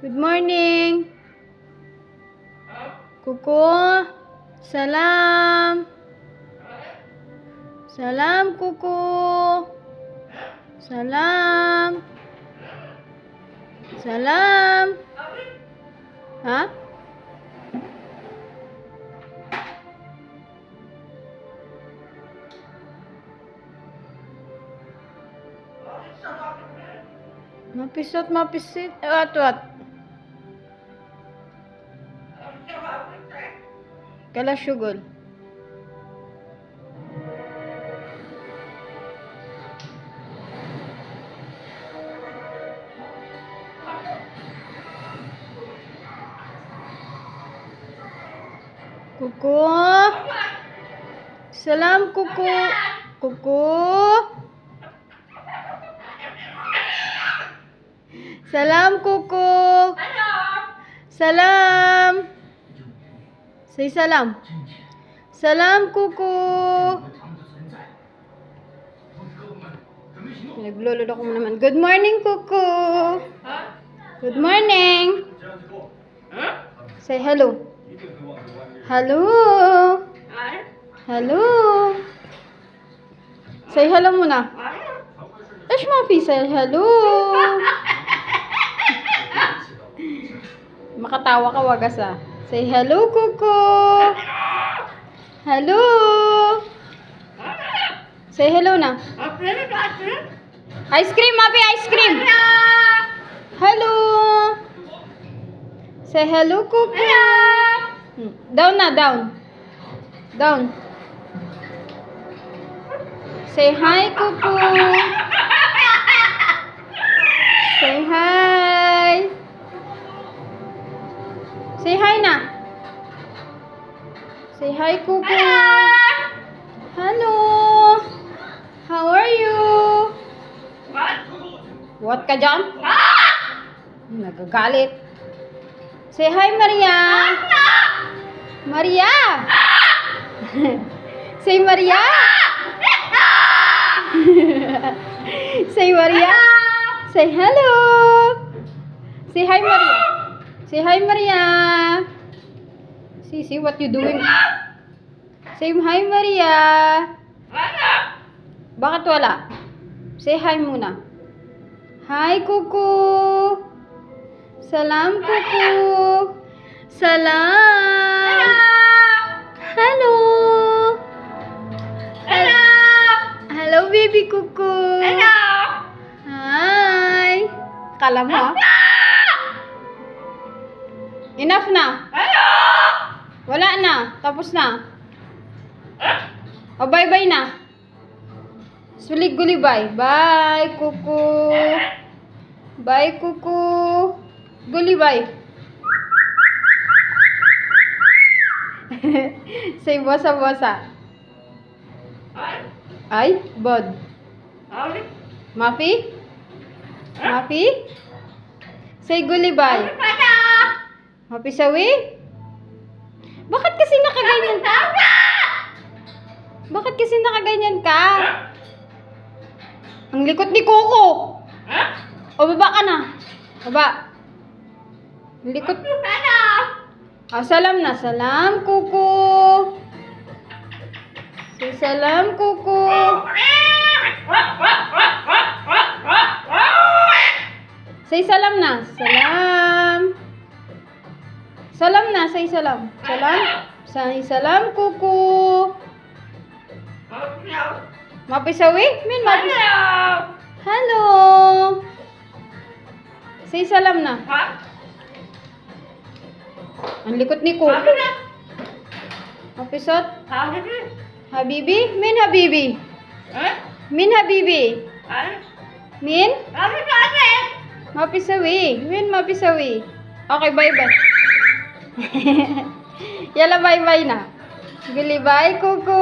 Good morning. Kuko. Salam. Salam, Kuko. Salam. Salam. Ha? Mapisit. What? Kala syugol. Kuko. Salam, Kuko. Kuko. Salam, Kuko. Salam. Say salam. Salam, Kuko. Naglulod ako naman. Good morning, Kuko. Good morning. Say hello. Hello. Hello. Say hello muna. Ash, Mafi, say hello. Makatawa ka, wagas ah. Say hello, Kuko. Hello. Say hello na. Ice cream, Mafi, ice cream. Hello. Say hello, Kuko. Down na, down. Down. Say hi, Kuko. Say hi. Say hi na. Say hi, Kuko. Hello. How are you? What ka dyan? Nagagalit. Say hi, Maria. Maria. Say Maria. Say Maria. Say hello. Say hi, Maria. Say hi, Maria. See what you doing? Say hi, Maria. Bakit wala? Say hi muna. Hi, Kuko. Salam, Kuko. Salam. Hello. Hello. Hello, baby Kuko. Hello. Hi. Kala mo ah? Enough na. Hello. Wala na. Tapos na. O, bye-bye na. Sulig-guli bye. Bye, Kuko. Bye, Kuko. Guli bye. Say bosa-bosa. Ay, bod. Mafi? Mafi? Say guli bye. Mafi sawi? Bakit kasi nakaganyan ka? Bakit kasi nakaganyan ka? Ang likot ni Kuko. O, baba ka na. Baba. Ang likot. Salam na. Salam, Kuko. Say salam, Kuko. Say salam na. Salam. Salam na. Say salam. Salam. Say salam, Kuko. Mapisawi? Min, mapisawi. Hello. Say salam na. Ang likot ni Kuko. Mapisot? Habibi? Min, Habibi. Min, Habibi. Min? Mapisawi. Min, mapisawi. Okay, bye-bye. Yala, bye-bye na. Guli, bye, Kuko.